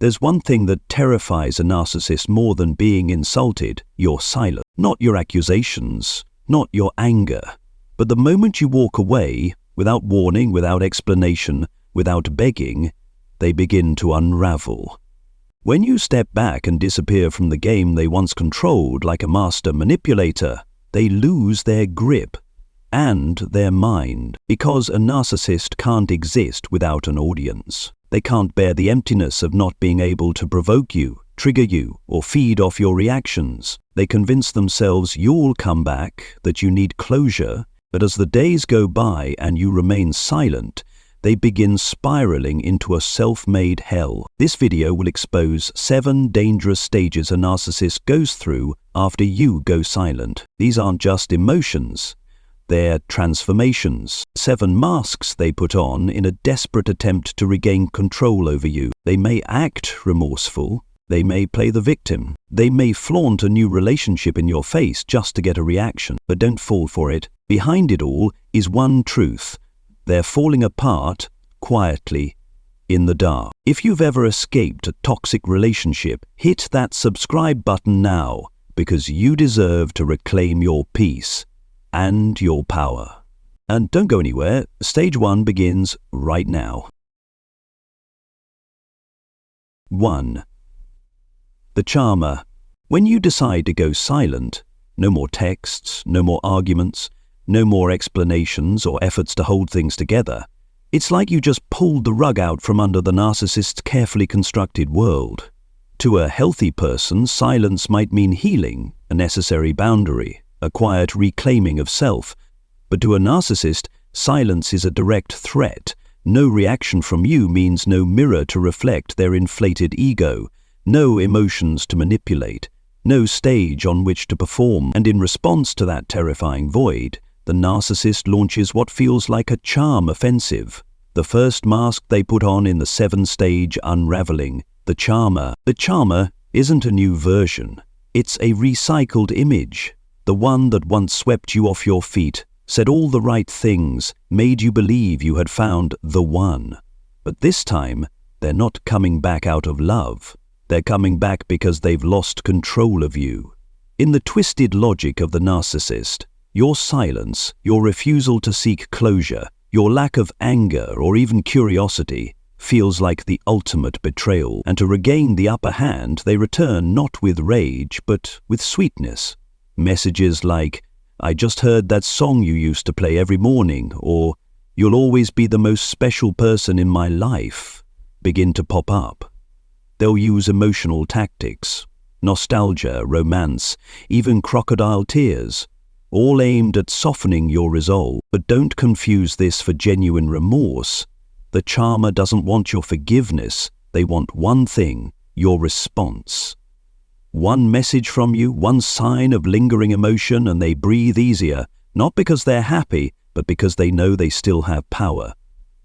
There's one thing that terrifies a narcissist more than being insulted: your silence. Not your accusations, not your anger, but the moment you walk away, without warning, without explanation, without begging, they begin to unravel. When you step back and disappear from the game they once controlled like a master manipulator, they lose their grip and their mind, because a narcissist can't exist without an audience. They can't bear the emptiness of not being able to provoke you, trigger you, or feed off your reactions. They convince themselves you'll come back, that you need closure, but as the days go by and you remain silent, they begin spiraling into a self-made hell. This video will expose 7 dangerous stages a narcissist goes through after you go silent. These aren't just emotions. They're transformations, 7 masks they put on in a desperate attempt to regain control over you. They may act remorseful, they may play the victim, they may flaunt a new relationship in your face just to get a reaction, but don't fall for it. Behind it all is one truth: they're falling apart quietly in the dark. If you've ever escaped a toxic relationship, hit that subscribe button now, because you deserve to reclaim your peace and your power. And don't go anywhere. Stage 1 begins right now. 1. The charmer. When you decide to go silent, no more texts, no more arguments, no more explanations or efforts to hold things together. It's like you just pulled the rug out from under the narcissist's carefully constructed world. To a healthy person, silence might mean healing, a necessary boundary, a quiet reclaiming of self. But to a narcissist, silence is a direct threat. No reaction from you means no mirror to reflect their inflated ego, no emotions to manipulate, no stage on which to perform. And in response to that terrifying void, the narcissist launches what feels like a charm offensive. The first mask they put on in the 7-stage unraveling, the charmer. The charmer isn't a new version. It's a recycled image. The one that once swept you off your feet, said all the right things, made you believe you had found the one. But this time, they're not coming back out of love. They're coming back because they've lost control of you. In the twisted logic of the narcissist, your silence, your refusal to seek closure, your lack of anger or even curiosity feels like the ultimate betrayal. And to regain the upper hand, they return not with rage, but with sweetness. Messages like, "I just heard that song you used to play every morning," or "You'll always be the most special person in my life," begin to pop up. They'll use emotional tactics, nostalgia, romance, even crocodile tears, all aimed at softening your resolve. But don't confuse this for genuine remorse. The charmer doesn't want your forgiveness. They want one thing: your response. One message from you, one sign of lingering emotion, and they breathe easier, not because they're happy, but because they know they still have power.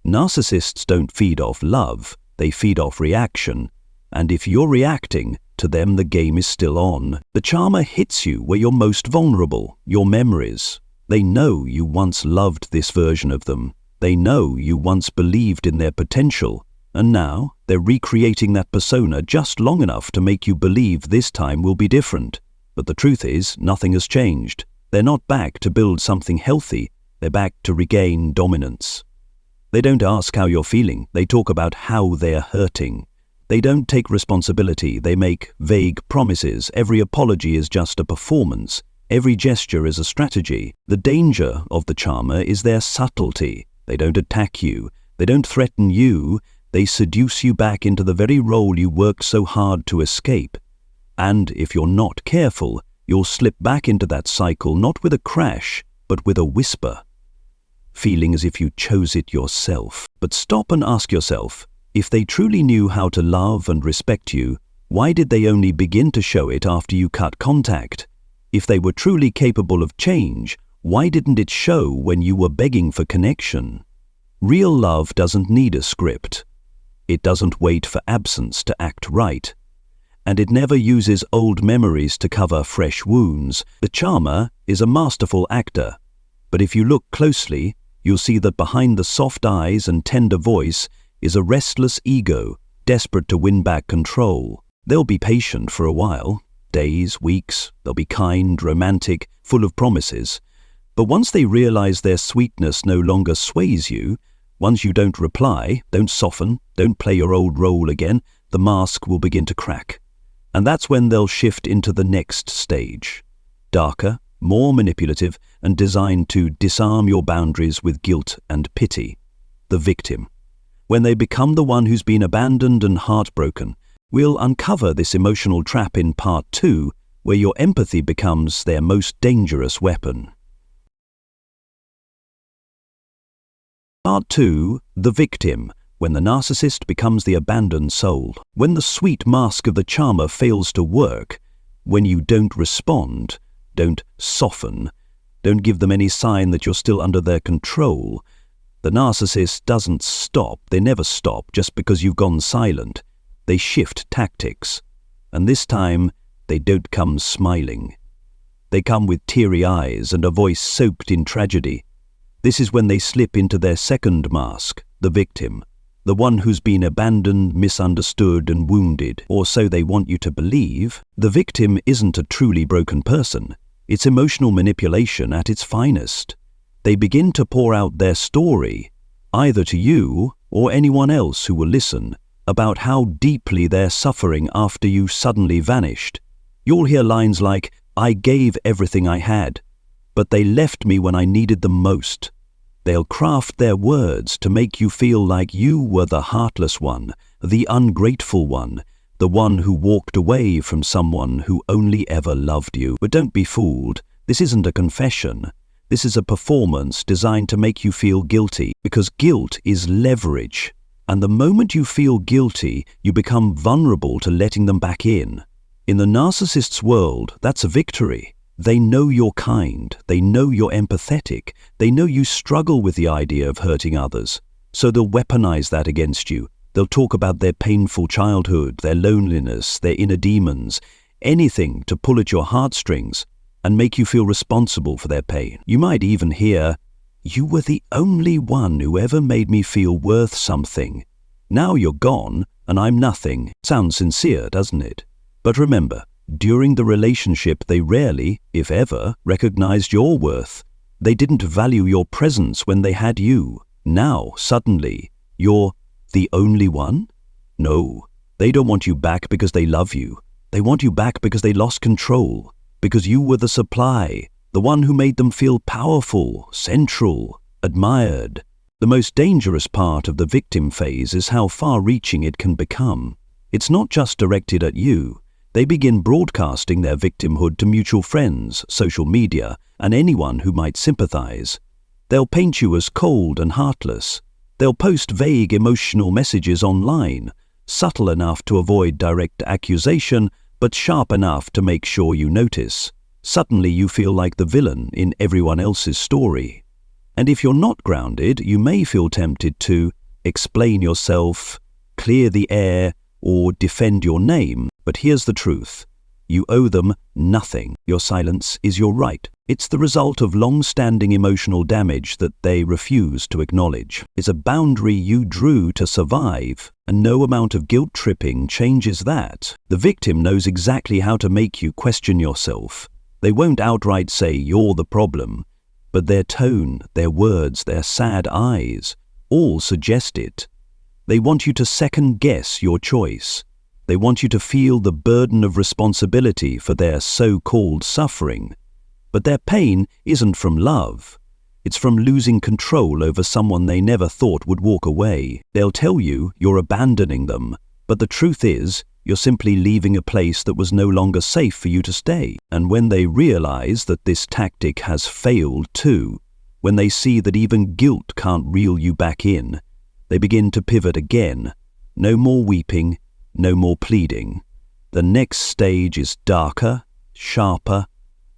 Narcissists don't feed off love, they feed off reaction. And if you're reacting, to them the game is still on. The charmer hits you where you're most vulnerable, your memories. They know you once loved this version of them. They know you once believed in their potential. And now, they're recreating that persona just long enough to make you believe this time will be different. But the truth is, nothing has changed. They're not back to build something healthy. They're back to regain dominance. They don't ask how you're feeling. They talk about how they're hurting. They don't take responsibility. They make vague promises. Every apology is just a performance. Every gesture is a strategy. The danger of the charmer is their subtlety. They don't attack you. They don't threaten you. They seduce you back into the very role you worked so hard to escape. And if you're not careful, you'll slip back into that cycle not with a crash, but with a whisper, feeling as if you chose it yourself. But stop and ask yourself, if they truly knew how to love and respect you, why did they only begin to show it after you cut contact? If they were truly capable of change, why didn't it show when you were begging for connection? Real love doesn't need a script. It doesn't wait for absence to act right. And it never uses old memories to cover fresh wounds. The charmer is a masterful actor. But if you look closely, you'll see that behind the soft eyes and tender voice is a restless ego, desperate to win back control. They'll be patient for a while, days, weeks. They'll be kind, romantic, full of promises. But once they realize their sweetness no longer sways you, once you don't reply, don't soften, don't play your old role again, the mask will begin to crack. And that's when they'll shift into the next stage. Darker, more manipulative, and designed to disarm your boundaries with guilt and pity. The victim. When they become the one who's been abandoned and heartbroken, we'll uncover this emotional trap in part 2, where your empathy becomes their most dangerous weapon. Part 2, the victim, when the narcissist becomes the abandoned soul. When the sweet mask of the charmer fails to work, when you don't respond, don't soften, don't give them any sign that you're still under their control, the narcissist doesn't stop. They never stop just because you've gone silent. They shift tactics. And this time, they don't come smiling. They come with teary eyes and a voice soaked in tragedy. This is when they slip into their second mask, the victim, the one who's been abandoned, misunderstood, and wounded, or so they want you to believe. The victim isn't a truly broken person. It's emotional manipulation at its finest. They begin to pour out their story, either to you or anyone else who will listen, about how deeply they're suffering after you suddenly vanished. You'll hear lines like, "I gave everything I had, but they left me when I needed them most." They'll craft their words to make you feel like you were the heartless one, the ungrateful one, the one who walked away from someone who only ever loved you. But don't be fooled. This isn't a confession. This is a performance designed to make you feel guilty, because guilt is leverage. And the moment you feel guilty, you become vulnerable to letting them back in. In the narcissist's world, that's a victory. They know you're kind, they know you're empathetic, they know you struggle with the idea of hurting others. So they'll weaponize that against you. They'll talk about their painful childhood, their loneliness, their inner demons, anything to pull at your heartstrings and make you feel responsible for their pain. You might even hear, "You were the only one who ever made me feel worth something. Now you're gone and I'm nothing." Sounds sincere, doesn't it? But remember, during the relationship they rarely, if ever, recognized your worth. They didn't value your presence when they had you. Now, suddenly, you're the only one? No, they don't want you back because they love you. They want you back because they lost control, because you were the supply, the one who made them feel powerful, central, admired. The most dangerous part of the victim phase is how far-reaching it can become. It's not just directed at you. They begin broadcasting their victimhood to mutual friends, social media, and anyone who might sympathize. They'll paint you as cold and heartless. They'll post vague emotional messages online, subtle enough to avoid direct accusation, but sharp enough to make sure you notice. Suddenly you feel like the villain in everyone else's story. And if you're not grounded, you may feel tempted to explain yourself, clear the air, or defend your name. But here's the truth. You owe them nothing. Your silence is your right. It's the result of long-standing emotional damage that they refuse to acknowledge. It's a boundary you drew to survive, and no amount of guilt-tripping changes that. The victim knows exactly how to make you question yourself. They won't outright say you're the problem, but their tone, their words, their sad eyes, all suggest it. They want you to second-guess your choice. They want you to feel the burden of responsibility for their so-called suffering. But their pain isn't from love. It's from losing control over someone they never thought would walk away. They'll tell you you're abandoning them, but the truth is, you're simply leaving a place that was no longer safe for you to stay. And when they realize that this tactic has failed too, when they see that even guilt can't reel you back in, they begin to pivot again. No more weeping, no more pleading. The next stage is darker, sharper,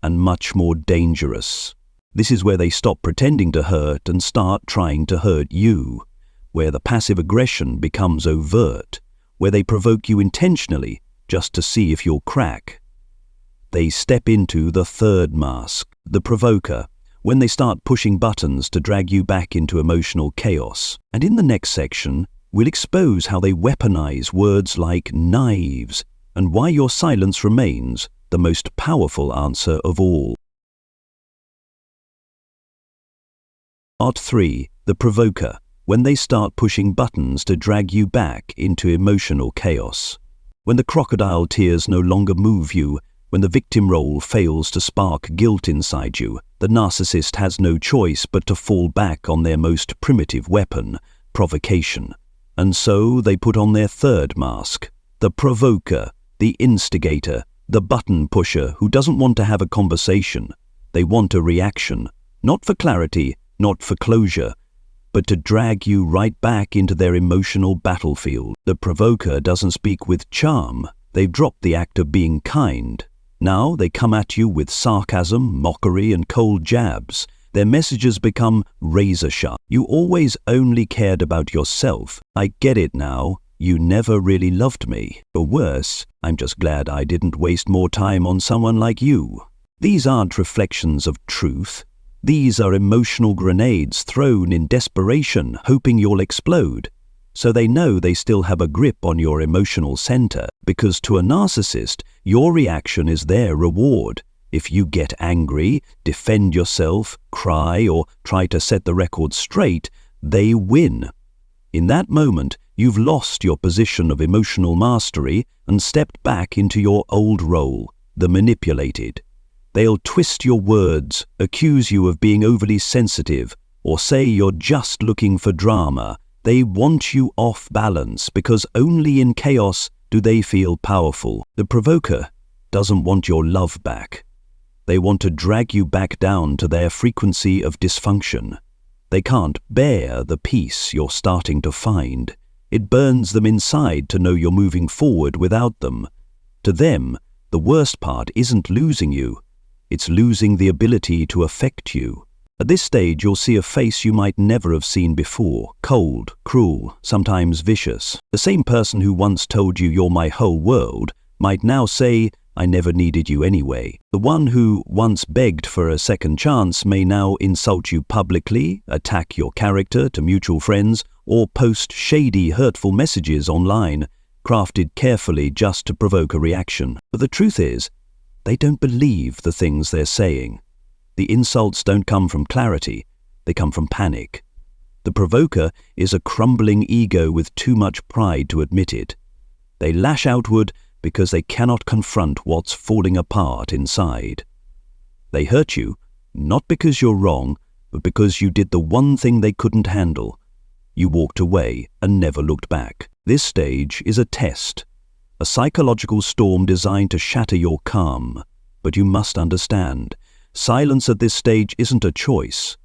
and much more dangerous. This is where they stop pretending to hurt and start trying to hurt you, where the passive aggression becomes overt, where they provoke you intentionally just to see if you'll crack. They step into the third mask, the provoker, when they start pushing buttons to drag you back into emotional chaos. And in the next section, We'll expose how they weaponize words like knives and why your silence remains the most powerful answer of all. Part 3. The Provoker. When they start pushing buttons to drag you back into emotional chaos. When the crocodile tears no longer move you, when the victim role fails to spark guilt inside you, the narcissist has no choice but to fall back on their most primitive weapon, provocation. And so they put on their third mask, the provoker, the instigator, the button pusher who doesn't want to have a conversation. They want a reaction, not for clarity, not for closure, but to drag you right back into their emotional battlefield. The provoker doesn't speak with charm. They've dropped the act of being kind. Now they come at you with sarcasm, mockery, and cold jabs. Their messages become razor sharp. You always only cared about yourself. I get it now. You never really loved me. Or worse, I'm just glad I didn't waste more time on someone like you. These aren't reflections of truth. These are emotional grenades thrown in desperation, hoping you'll explode. So they know they still have a grip on your emotional center, because to a narcissist, your reaction is their reward. If you get angry, defend yourself, cry, or try to set the record straight, they win. In that moment, you've lost your position of emotional mastery and stepped back into your old role, the manipulated. They'll twist your words, accuse you of being overly sensitive, or say you're just looking for drama. They want you off balance because only in chaos do they feel powerful. The provoker doesn't want your love back. They want to drag you back down to their frequency of dysfunction. They can't bear the peace you're starting to find. It burns them inside to know you're moving forward without them. To them, the worst part isn't losing you. It's losing the ability to affect you. At this stage, you'll see a face you might never have seen before, cold, cruel, sometimes vicious. The same person who once told you you're my whole world might now say, I never needed you anyway. The one who once begged for a second chance may now insult you publicly, attack your character to mutual friends, or post shady, hurtful messages online, crafted carefully just to provoke a reaction. But the truth is, they don't believe the things they're saying. The insults don't come from clarity, they come from panic. The provoker is a crumbling ego with too much pride to admit it. They lash outward because they cannot confront what's falling apart inside. They hurt you, not because you're wrong, but because you did the one thing they couldn't handle. You walked away and never looked back. This stage is a test. A psychological storm designed to shatter your calm. But you must understand, silence at this stage isn't a choice.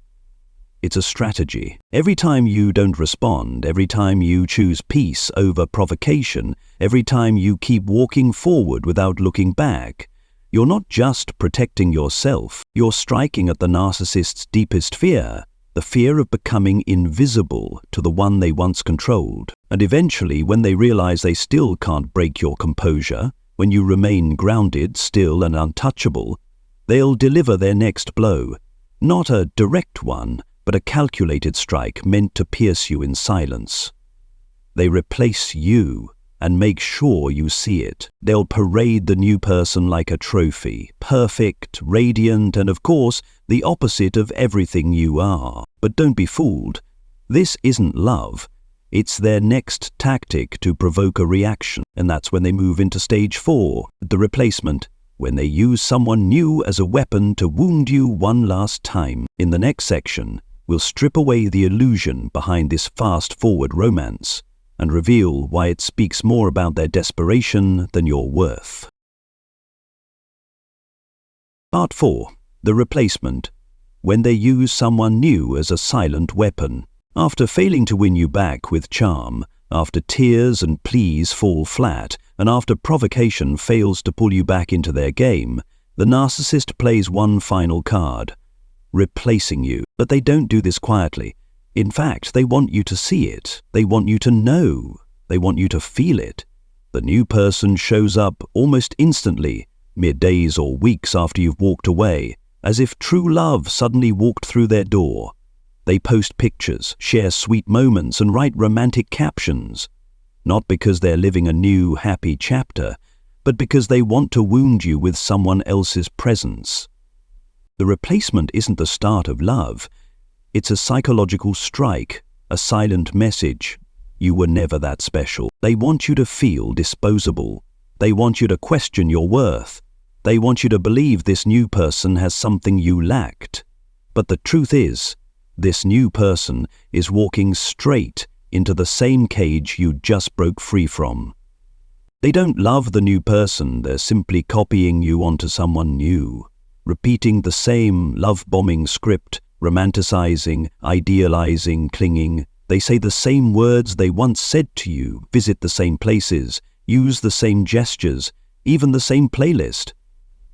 It's a strategy. Every time you don't respond, every time you choose peace over provocation, every time you keep walking forward without looking back, you're not just protecting yourself, you're striking at the narcissist's deepest fear, the fear of becoming invisible to the one they once controlled. And eventually, when they realize they still can't break your composure, when you remain grounded, still, and untouchable, they'll deliver their next blow. Not a direct one, but a calculated strike meant to pierce you in silence. They replace you and make sure you see it. They'll parade the new person like a trophy, perfect, radiant, and of course, the opposite of everything you are. But don't be fooled. This isn't love. It's their next tactic to provoke a reaction, and that's when they move into stage 4, the replacement, when they use someone new as a weapon to wound you one last time. In the next section, we'll strip away the illusion behind this fast-forward romance and reveal why it speaks more about their desperation than your worth. Part 4. The replacement. When they use someone new as a silent weapon. After failing to win you back with charm, after tears and pleas fall flat, and after provocation fails to pull you back into their game, the narcissist plays one final card, replacing you. But they don't do this quietly. In fact, they want you to see it. They want you to know. They want you to feel it. The new person shows up almost instantly, mere days or weeks after you've walked away, as if true love suddenly walked through their door. They post pictures, share sweet moments, and write romantic captions. Not because they're living a new, happy chapter, but because they want to wound you with someone else's presence. The replacement isn't the start of love. It's a psychological strike, a silent message. You were never that special. They want you to feel disposable. They want you to question your worth. They want you to believe this new person has something you lacked. But the truth is, this new person is walking straight into the same cage you just broke free from. They don't love the new person, they're simply copying you onto someone new, repeating the same love-bombing script, romanticizing, idealizing, clinging. They say the same words they once said to you, visit the same places, use the same gestures, even the same playlist.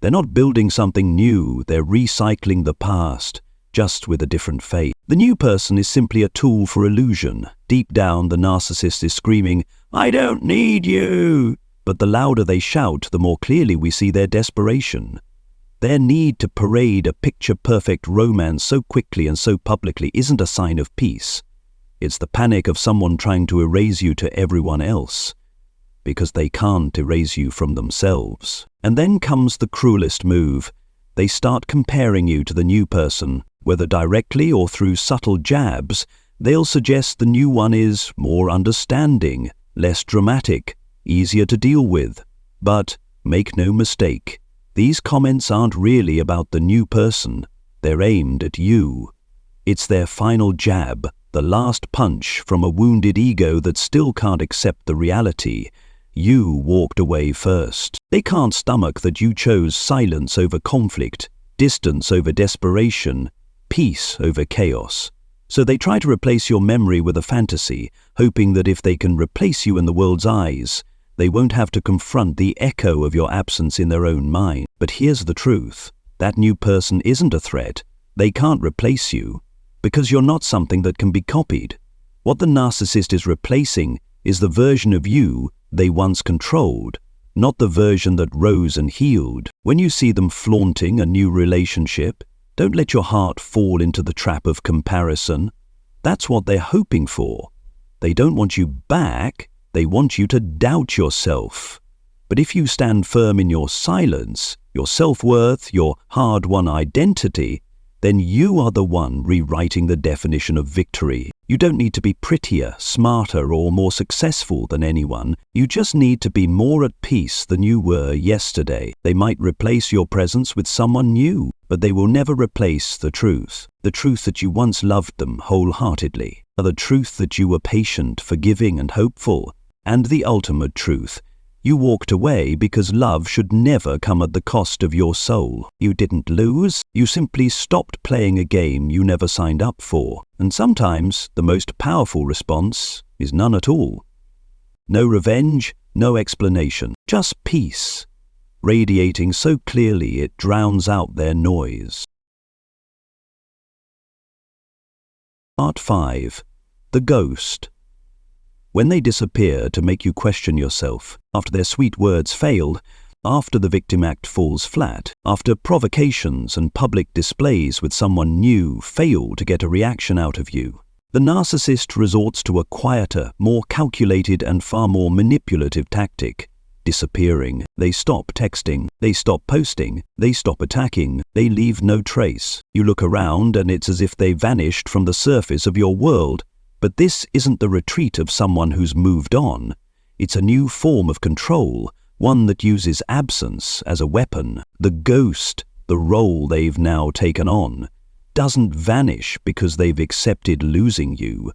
They're not building something new, they're recycling the past, just with a different face. The new person is simply a tool for illusion. Deep down, the narcissist is screaming, "I don't need you!" But the louder they shout, the more clearly we see their desperation. Their need to parade a picture-perfect romance so quickly and so publicly isn't a sign of peace. It's the panic of someone trying to erase you to everyone else, because they can't erase you from themselves. And then comes the cruelest move. They start comparing you to the new person. Whether directly or through subtle jabs, they'll suggest the new one is more understanding, less dramatic, easier to deal with. But make no mistake, these comments aren't really about the new person. They're aimed at you. It's their final jab, the last punch from a wounded ego that still can't accept the reality. You walked away first. They can't stomach that you chose silence over conflict, distance over desperation, peace over chaos. So they try to replace your memory with a fantasy, hoping that if they can replace you in the world's eyes, they won't have to confront the echo of your absence in their own mind. But here's the truth. That new person isn't a threat. They can't replace you, because you're not something that can be copied. What the narcissist is replacing is the version of you they once controlled, not the version that rose and healed. When you see them flaunting a new relationship, don't let your heart fall into the trap of comparison. That's what they're hoping for. They don't want you back, they want you to doubt yourself. But if you stand firm in your silence, your self-worth, your hard-won identity, then you are the one rewriting the definition of victory. You don't need to be prettier, smarter, or more successful than anyone. You just need to be more at peace than you were yesterday. They might replace your presence with someone new, but they will never replace the truth that you once loved them wholeheartedly, the truth that you were patient, forgiving, and hopeful, and the ultimate truth. You walked away because love should never come at the cost of your soul. You didn't lose, you simply stopped playing a game you never signed up for. And sometimes the most powerful response is none at all. No revenge, no explanation, just peace, radiating so clearly it drowns out their noise. Part 5. The Ghost. When they disappear to make you question yourself, after their sweet words failed, after the victim act falls flat, after provocations and public displays with someone new fail to get a reaction out of you, the narcissist resorts to a quieter, more calculated and far more manipulative tactic: disappearing. They stop texting, they stop posting, they stop attacking, they leave no trace. You look around and it's as if they vanished from the surface of your world. But this isn't the retreat of someone who's moved on. It's a new form of control, one that uses absence as a weapon. The ghost, the role they've now taken on, doesn't vanish because they've accepted losing you.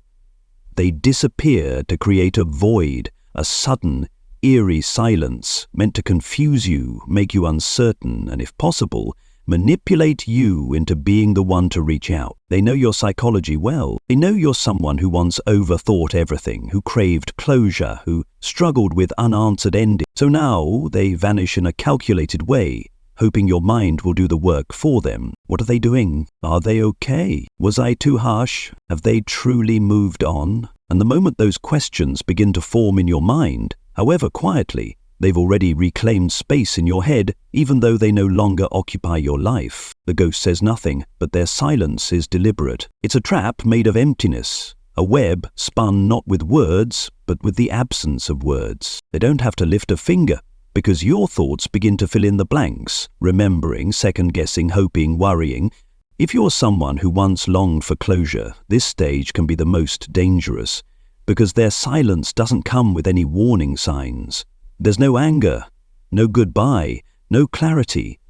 They disappear to create a void, a sudden, eerie silence meant to confuse you, make you uncertain, and if possible, manipulate you into being the one to reach out. They know your psychology well. They know you're someone who once overthought everything, who craved closure, who struggled with unanswered endings. So now they vanish in a calculated way, hoping your mind will do the work for them. What are they doing? Are they okay? Was I too harsh? Have they truly moved on? And the moment those questions begin to form in your mind, however quietly, They've already reclaimed space in your head, even though they no longer occupy your life. The ghost says nothing, but their silence is deliberate. It's a trap made of emptiness, a web spun not with words, but with the absence of words. They don't have to lift a finger, because your thoughts begin to fill in the blanks, remembering, second-guessing, hoping, worrying. If you're someone who once longed for closure, this stage can be the most dangerous, because their silence doesn't come with any warning signs. There's no anger, no goodbye, no clarity.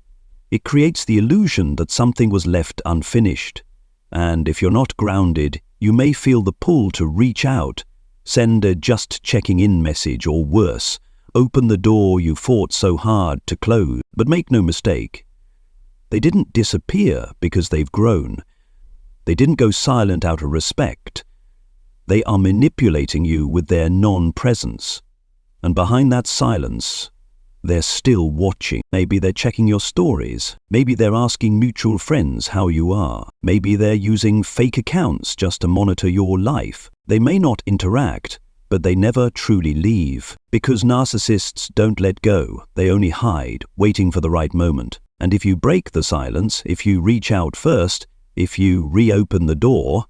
It creates the illusion that something was left unfinished. And if you're not grounded, you may feel the pull to reach out, send a just checking in message, or worse, open the door you fought so hard to close. But make no mistake, they didn't disappear because they've grown. They didn't go silent out of respect. They are manipulating you with their non-presence. And behind that silence, they're still watching. Maybe they're checking your stories. Maybe they're asking mutual friends how you are. Maybe they're using fake accounts just to monitor your life. They may not interact, but they never truly leave. Because narcissists don't let go. They only hide, waiting for the right moment. And if you break the silence, if you reach out first, if you reopen the door,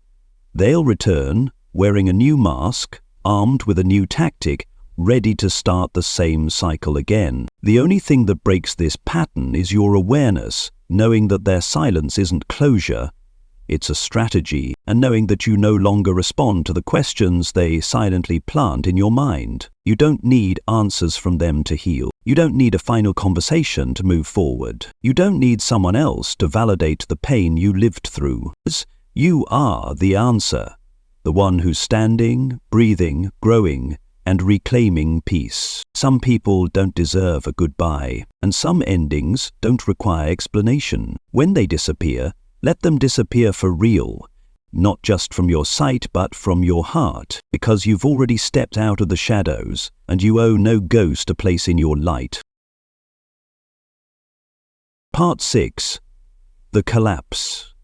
they'll return wearing a new mask, armed with a new tactic, ready to start the same cycle again. The only thing that breaks this pattern is your awareness, knowing that their silence isn't closure, it's a strategy, and knowing that you no longer respond to the questions they silently plant in your mind. You don't need answers from them to heal. You don't need a final conversation to move forward. You don't need someone else to validate the pain you lived through. You are the answer, the one who's standing, breathing, growing, and reclaiming peace. Some people don't deserve a goodbye, and some endings don't require explanation. When they disappear, let them disappear for real, not just from your sight but from your heart, because you've already stepped out of the shadows, and you owe no ghost a place in your light. Part 6. The Collapse.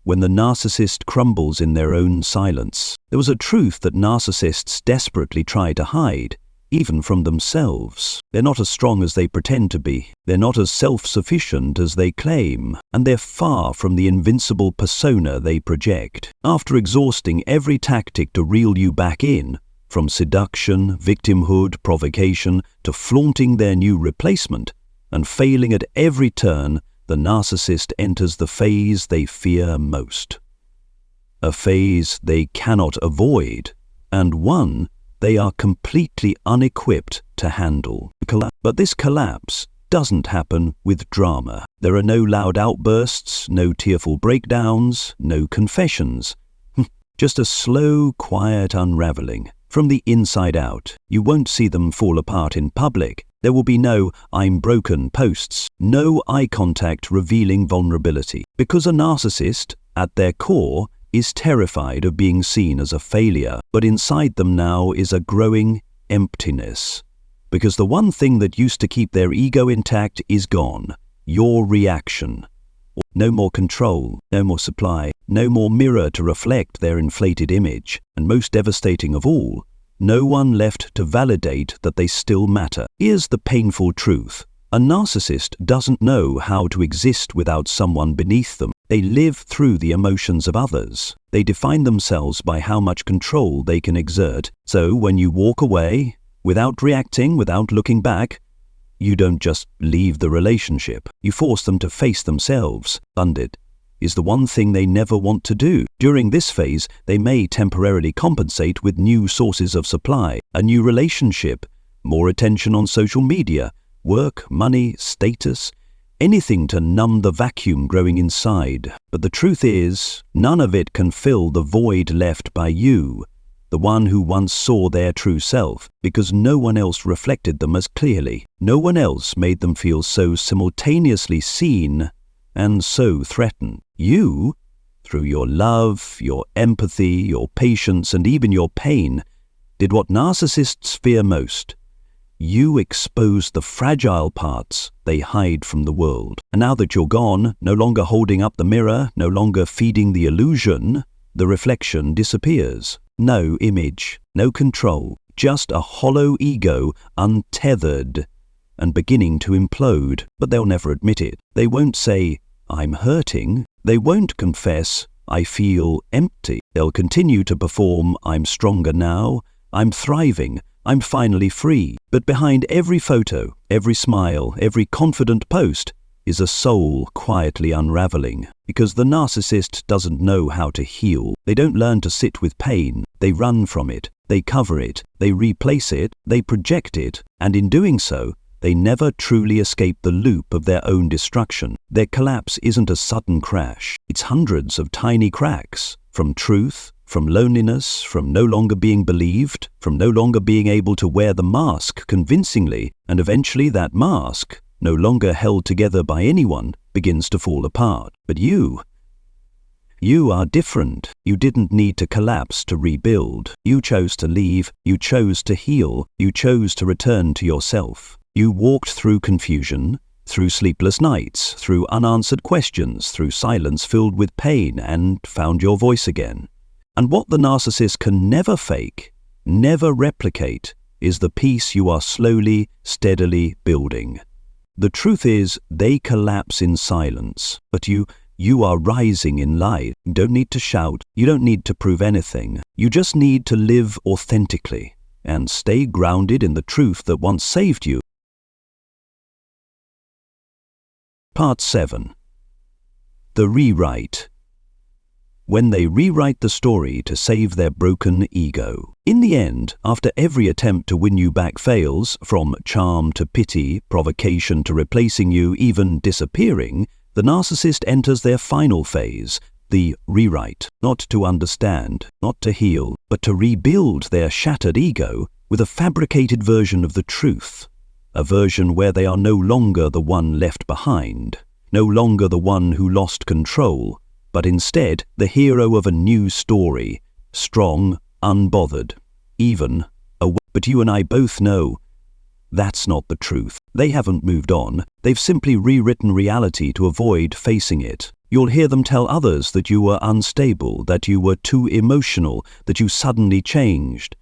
When the narcissist crumbles in their own silence. There was a truth that narcissists desperately try to hide, even from themselves. They're not as strong as they pretend to be. They're not as self-sufficient as they claim, and they're far from the invincible persona they project. After exhausting every tactic to reel you back in, from seduction, victimhood, provocation, to flaunting their new replacement, and failing at every turn, the narcissist enters the phase they fear most. A phase they cannot avoid, and one they are completely unequipped to handle. But this collapse doesn't happen with drama. There are no loud outbursts, no tearful breakdowns, no confessions. Just a slow, quiet unraveling. From the inside out, you won't see them fall apart in public. There will be no "I'm broken" posts, no eye contact revealing vulnerability. Because a narcissist, at their core, is terrified of being seen as a failure. But inside them now is a growing emptiness. Because the one thing that used to keep their ego intact is gone. Your reaction. No more control, no more supply, no more mirror to reflect their inflated image. And most devastating of all, no one left to validate that they still matter. Here's the painful truth. A narcissist doesn't know how to exist without someone beneath them. They live through the emotions of others. They define themselves by how much control they can exert. So when you walk away, without reacting, without looking back, you don't just leave the relationship. You force them to face themselves. Funded is the one thing they never want to do. During this phase, they may temporarily compensate with new sources of supply, a new relationship, more attention on social media, work, money, status, anything to numb the vacuum growing inside. But the truth is, none of it can fill the void left by you, the one who once saw their true self, because no one else reflected them as clearly. No one else made them feel so simultaneously seen and so threatened. You, through your love, your empathy, your patience, and even your pain, did what narcissists fear most. You exposed the fragile parts they hide from the world. And now that you're gone, no longer holding up the mirror, no longer feeding the illusion, the reflection disappears. No image, no control, just a hollow ego untethered and beginning to implode, but they'll never admit it. They won't say, "I'm hurting." They won't confess, "I feel empty." They'll continue to perform, "I'm stronger now," "I'm thriving," "I'm finally free." But behind every photo, every smile, every confident post is a soul quietly unraveling. Because the narcissist doesn't know how to heal. They don't learn to sit with pain. They run from it. They cover it. They replace it. They project it. And in doing so, they never truly escape the loop of their own destruction. Their collapse isn't a sudden crash. It's hundreds of tiny cracks. From truth, from loneliness, from no longer being believed, from no longer being able to wear the mask convincingly, and eventually that mask, no longer held together by anyone, begins to fall apart. But you are different. You didn't need to collapse to rebuild. You chose to leave. You chose to heal. You chose to return to yourself. You walked through confusion, through sleepless nights, through unanswered questions, through silence filled with pain, and found your voice again. And what the narcissist can never fake, never replicate, is the peace you are slowly, steadily building. The truth is, they collapse in silence, but you are rising in light. You don't need to shout. You don't need to prove anything. You just need to live authentically and stay grounded in the truth that once saved you. Part 7. The Rewrite. When they rewrite the story to save their broken ego. In the end, after every attempt to win you back fails, from charm to pity, provocation to replacing you, even disappearing, the narcissist enters their final phase, the rewrite, not to understand, not to heal, but to rebuild their shattered ego with a fabricated version of the truth, a version where they are no longer the one left behind, no longer the one who lost control, but instead the hero of a new story, strong, unbothered, even aware. But you and I both know that's not the truth. They haven't moved on. They've simply rewritten reality to avoid facing it. You'll hear them tell others that you were unstable, that you were too emotional, that you suddenly changed,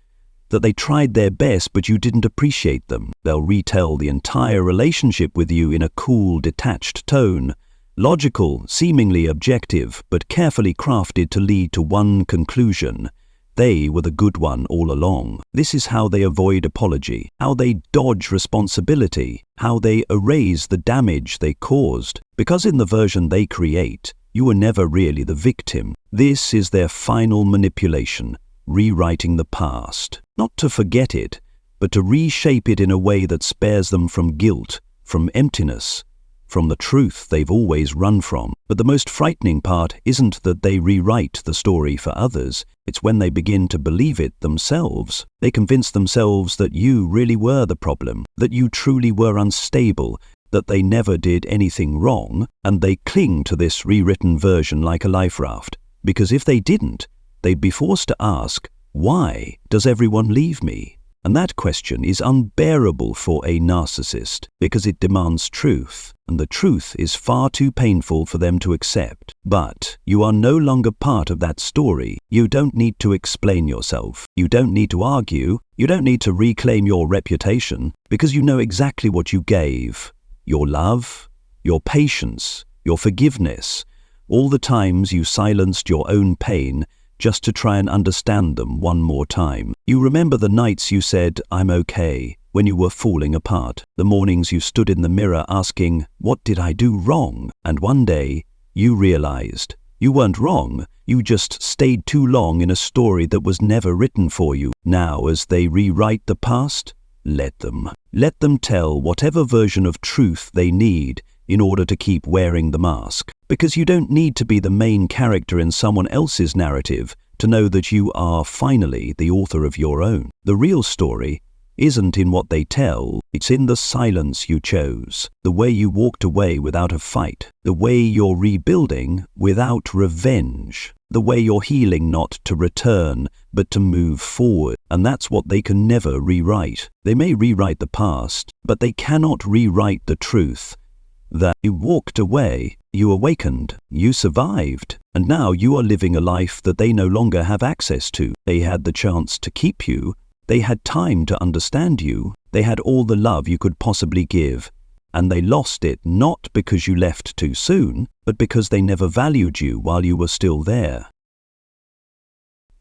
that they tried their best but you didn't appreciate them. They'll retell the entire relationship with you in a cool, detached tone, logical, seemingly objective, but carefully crafted to lead to one conclusion. They were the good one all along. This is how they avoid apology, how they dodge responsibility, how they erase the damage they caused. Because in the version they create, you were never really the victim. This is their final manipulation, rewriting the past. Not to forget it, but to reshape it in a way that spares them from guilt, from emptiness, from the truth they've always run from. But the most frightening part isn't that they rewrite the story for others. It's when they begin to believe it themselves. They convince themselves that you really were the problem, that you truly were unstable, that they never did anything wrong, and they cling to this rewritten version like a life raft. Because if they didn't, they'd be forced to ask, why does everyone leave me? And that question is unbearable for a narcissist because it demands truth, and the truth is far too painful for them to accept. But you are no longer part of that story. You don't need to explain yourself. You don't need to argue. You don't need to reclaim your reputation because you know exactly what you gave. Your love, your patience, your forgiveness, all the times you silenced your own pain just to try and understand them one more time. You remember the nights you said, "I'm okay," when you were falling apart. The mornings you stood in the mirror asking, "What did I do wrong?" And one day, you realized you weren't wrong. You just stayed too long in a story that was never written for you. Now, as they rewrite the past, let them. Let them tell whatever version of truth they need in order to keep wearing the mask. Because you don't need to be the main character in someone else's narrative to know that you are finally the author of your own. The real story isn't in what they tell, it's in the silence you chose, the way you walked away without a fight, the way you're rebuilding without revenge, the way you're healing not to return, but to move forward. And that's what they can never rewrite. They may rewrite the past, but they cannot rewrite the truth that you walked away, you awakened, you survived, and now you are living a life that they no longer have access to. They had the chance to keep you, They had time to understand you. They had all the love you could possibly give. And they lost it not because you left too soon, but because they never valued you while you were still there.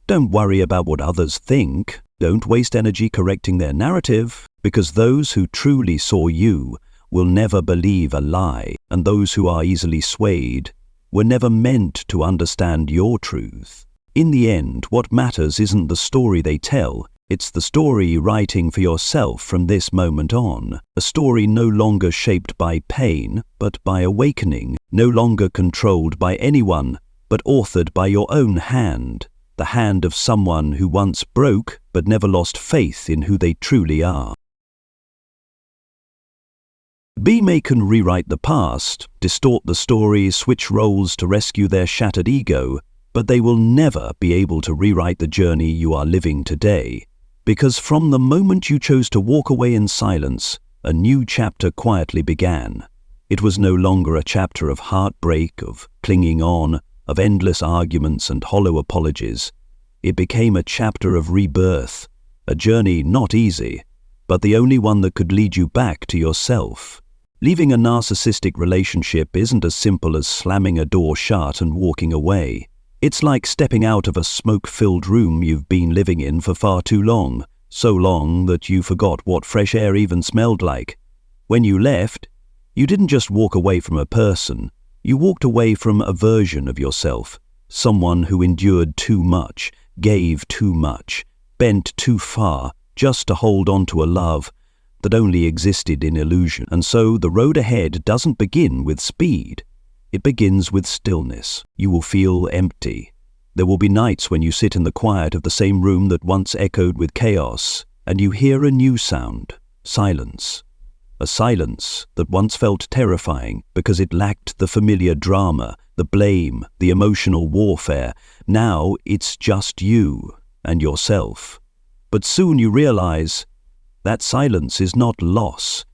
Don't worry about what others think. Don't waste energy correcting their narrative, because those who truly saw you will never believe a lie, and those who are easily swayed were never meant to understand your truth. In the end, what matters isn't the story they tell, it's the story you're writing for yourself from this moment on. A story no longer shaped by pain, but by awakening, no longer controlled by anyone, but authored by your own hand, the hand of someone who once broke but never lost faith in who they truly are. B may can rewrite the past, distort the story, switch roles to rescue their shattered ego, but they will never be able to rewrite the journey you are living today. Because from the moment you chose to walk away in silence, a new chapter quietly began. It was no longer a chapter of heartbreak, of clinging on, of endless arguments and hollow apologies. It became a chapter of rebirth, a journey not easy, but the only one that could lead you back to yourself. Leaving a narcissistic relationship isn't as simple as slamming a door shut and walking away. It's like stepping out of a smoke-filled room you've been living in for far too long, so long that you forgot what fresh air even smelled like. When you left, you didn't just walk away from a person, you walked away from a version of yourself, someone who endured too much, gave too much, bent too far just to hold on to a love that only existed in illusion. And so the road ahead doesn't begin with speed. It begins with stillness. You will feel empty. There will be nights when you sit in the quiet of the same room that once echoed with chaos, and you hear a new sound, silence. A silence that once felt terrifying because it lacked the familiar drama, the blame, the emotional warfare. Now it's just you and yourself. But soon you realize that silence is not loss.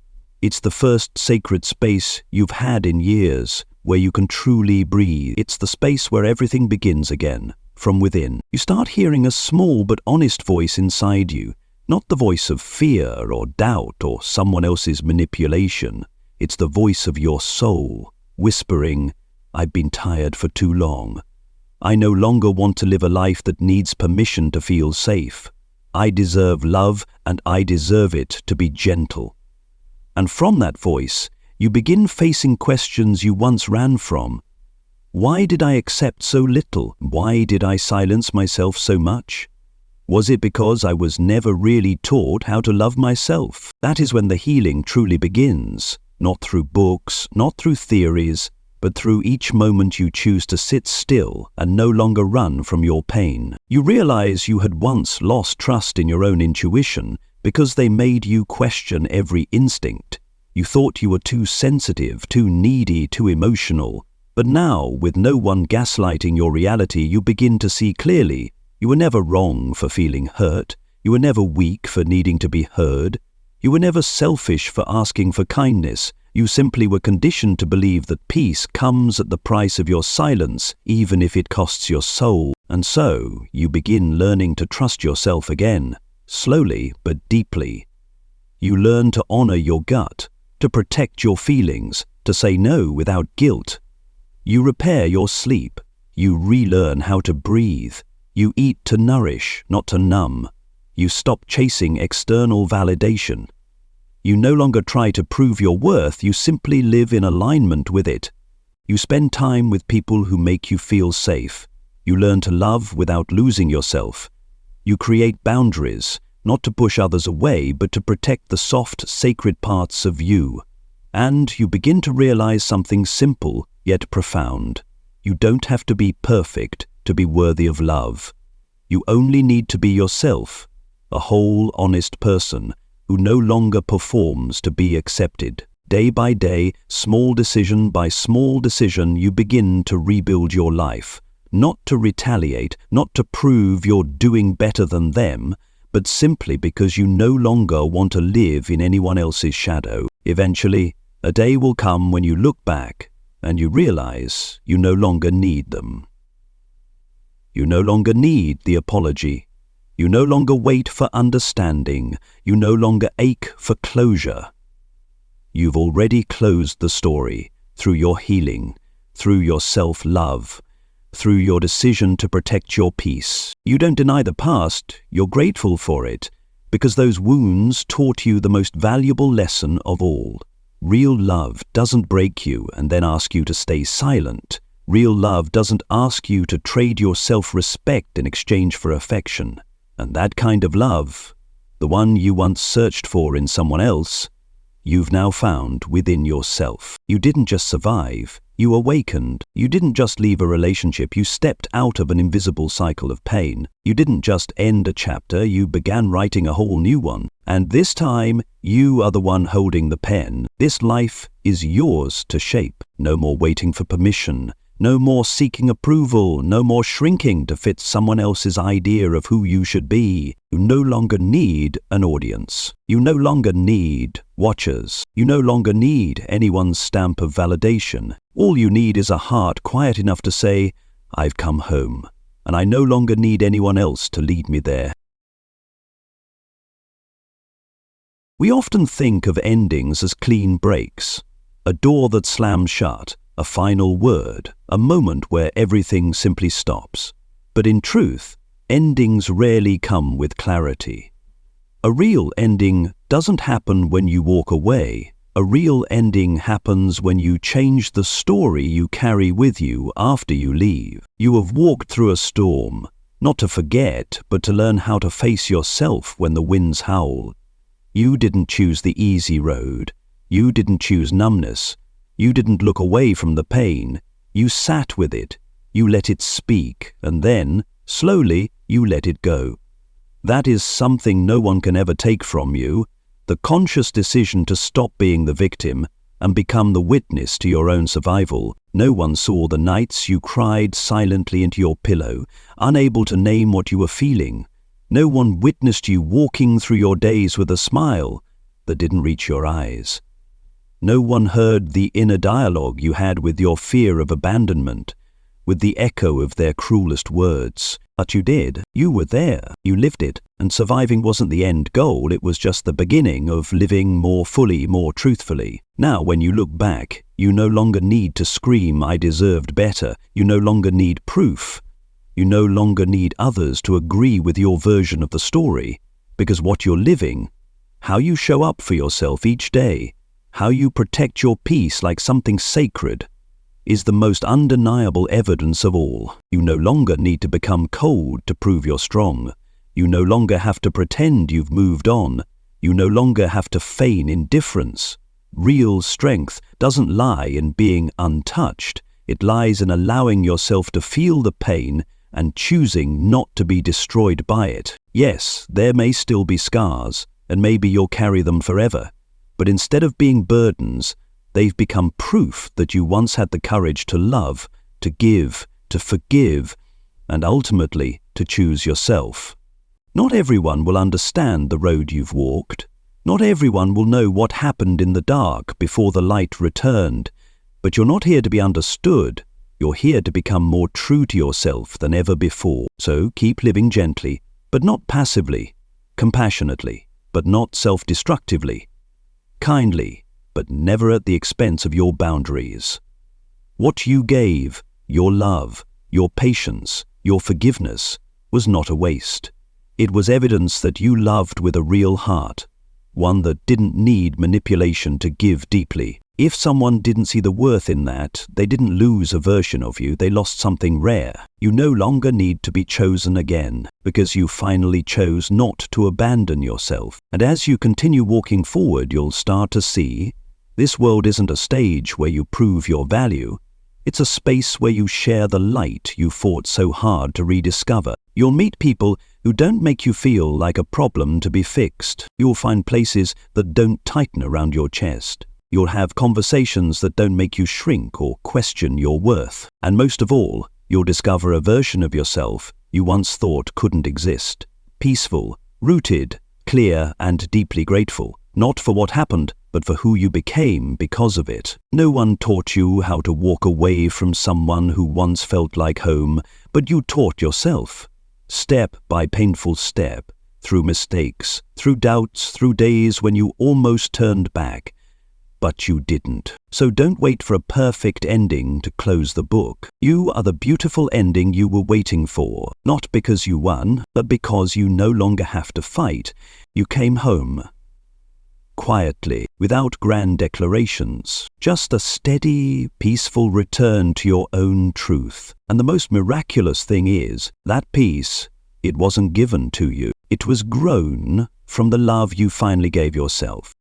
It's the first sacred space you've had in years, where you can truly breathe. It's the space where everything begins again, from within. You start hearing a small but honest voice inside you, not the voice of fear or doubt or someone else's manipulation. It's the voice of your soul, whispering, "I've been tired for too long. I no longer want to live a life that needs permission to feel safe. I deserve love, and I deserve it to be gentle." And from that voice, you begin facing questions you once ran from. Why did I accept so little? Why did I silence myself so much? Was it because I was never really taught how to love myself? That is when the healing truly begins, not through books, not through theories, but through each moment you choose to sit still and no longer run from your pain. You realize you had once lost trust in your own intuition because they made you question every instinct. You thought you were too sensitive, too needy, too emotional. But now, with no one gaslighting your reality, you begin to see clearly. You were never wrong for feeling hurt. You were never weak for needing to be heard. You were never selfish for asking for kindness. You simply were conditioned to believe that peace comes at the price of your silence, even if it costs your soul. And so, you begin learning to trust yourself again, slowly but deeply. You learn to honor your gut, to protect your feelings, to say no without guilt. You repair your sleep. You relearn how to breathe. You eat to nourish, not to numb. You stop chasing external validation. You no longer try to prove your worth, you simply live in alignment with it. You spend time with people who make you feel safe. You learn to love without losing yourself. You create boundaries, not to push others away, but to protect the soft, sacred parts of you. And you begin to realize something simple, yet profound. You don't have to be perfect to be worthy of love. You only need to be yourself, a whole, honest person who no longer performs to be accepted. Day by day, small decision by small decision, you begin to rebuild your life, not to retaliate, not to prove you're doing better than them, but simply because you no longer want to live in anyone else's shadow. Eventually, a day will come when you look back and you realize you no longer need them. You no longer need the apology. You no longer wait for understanding. You no longer ache for closure. You've already closed the story through your healing, through your self-love, through your decision to protect your peace. You don't deny the past, you're grateful for it, because those wounds taught you the most valuable lesson of all. Real love doesn't break you and then ask you to stay silent. Real love doesn't ask you to trade your self-respect in exchange for affection. And that kind of love, the one you once searched for in someone else, you've now found within yourself. You didn't just survive, you awakened. You didn't just leave a relationship, you stepped out of an invisible cycle of pain. You didn't just end a chapter, you began writing a whole new one. And this time, you are the one holding the pen. This life is yours to shape. No more waiting for permission. No more seeking approval, no more shrinking to fit someone else's idea of who you should be. You no longer need an audience. You no longer need watchers. You no longer need anyone's stamp of validation. All you need is a heart quiet enough to say, I've come home, and I no longer need anyone else to lead me there. We often think of endings as clean breaks, a door that slams shut, a final word, a moment where everything simply stops. But in truth, endings rarely come with clarity. A real ending doesn't happen when you walk away. A real ending happens when you change the story you carry with you after you leave. You have walked through a storm, not to forget, but to learn how to face yourself when the winds howl. You didn't choose the easy road. You didn't choose numbness. You didn't look away from the pain. You sat with it. You let it speak, and then, slowly, you let it go. That is something no one can ever take from you, the conscious decision to stop being the victim and become the witness to your own survival. No one saw the nights you cried silently into your pillow, unable to name what you were feeling. No one witnessed you walking through your days with a smile that didn't reach your eyes. No one heard the inner dialogue you had with your fear of abandonment, with the echo of their cruelest words. But you did. You were there. You lived it. And surviving wasn't the end goal, it was just the beginning of living more fully, more truthfully. Now, when you look back, you no longer need to scream, I deserved better. You no longer need proof. You no longer need others to agree with your version of the story, because what you're living, how you show up for yourself each day, how you protect your peace like something sacred, is the most undeniable evidence of all. You no longer need to become cold to prove you're strong. You no longer have to pretend you've moved on. You no longer have to feign indifference. Real strength doesn't lie in being untouched. It lies in allowing yourself to feel the pain and choosing not to be destroyed by it. Yes, there may still be scars, and maybe you'll carry them forever. But instead of being burdens, they've become proof that you once had the courage to love, to give, to forgive, and ultimately to choose yourself. Not everyone will understand the road you've walked. Not everyone will know what happened in the dark before the light returned. But you're not here to be understood. You're here to become more true to yourself than ever before. So keep living gently, but not passively, compassionately, but not self-destructively, kindly, but never at the expense of your boundaries. What you gave, your love, your patience, your forgiveness, was not a waste. It was evidence that you loved with a real heart, one that didn't need manipulation to give deeply. If someone didn't see the worth in that, they didn't lose a version of you, they lost something rare. You no longer need to be chosen again, because you finally chose not to abandon yourself. And as you continue walking forward, you'll start to see this world isn't a stage where you prove your value. It's a space where you share the light you fought so hard to rediscover. You'll meet people who don't make you feel like a problem to be fixed. You'll find places that don't tighten around your chest. You'll have conversations that don't make you shrink or question your worth. And most of all, you'll discover a version of yourself you once thought couldn't exist. Peaceful, rooted, clear, and deeply grateful. Not for what happened, but for who you became because of it. No one taught you how to walk away from someone who once felt like home, but you taught yourself. step by painful step, through mistakes, through doubts, through days when you almost turned back. But you didn't. So don't wait for a perfect ending to close the book. You are the beautiful ending you were waiting for, not because you won, but because you no longer have to fight. You came home. Quietly, without grand declarations, just a steady, peaceful return to your own truth. And the most miraculous thing is, that peace, it wasn't given to you. It was grown from the love you finally gave yourself.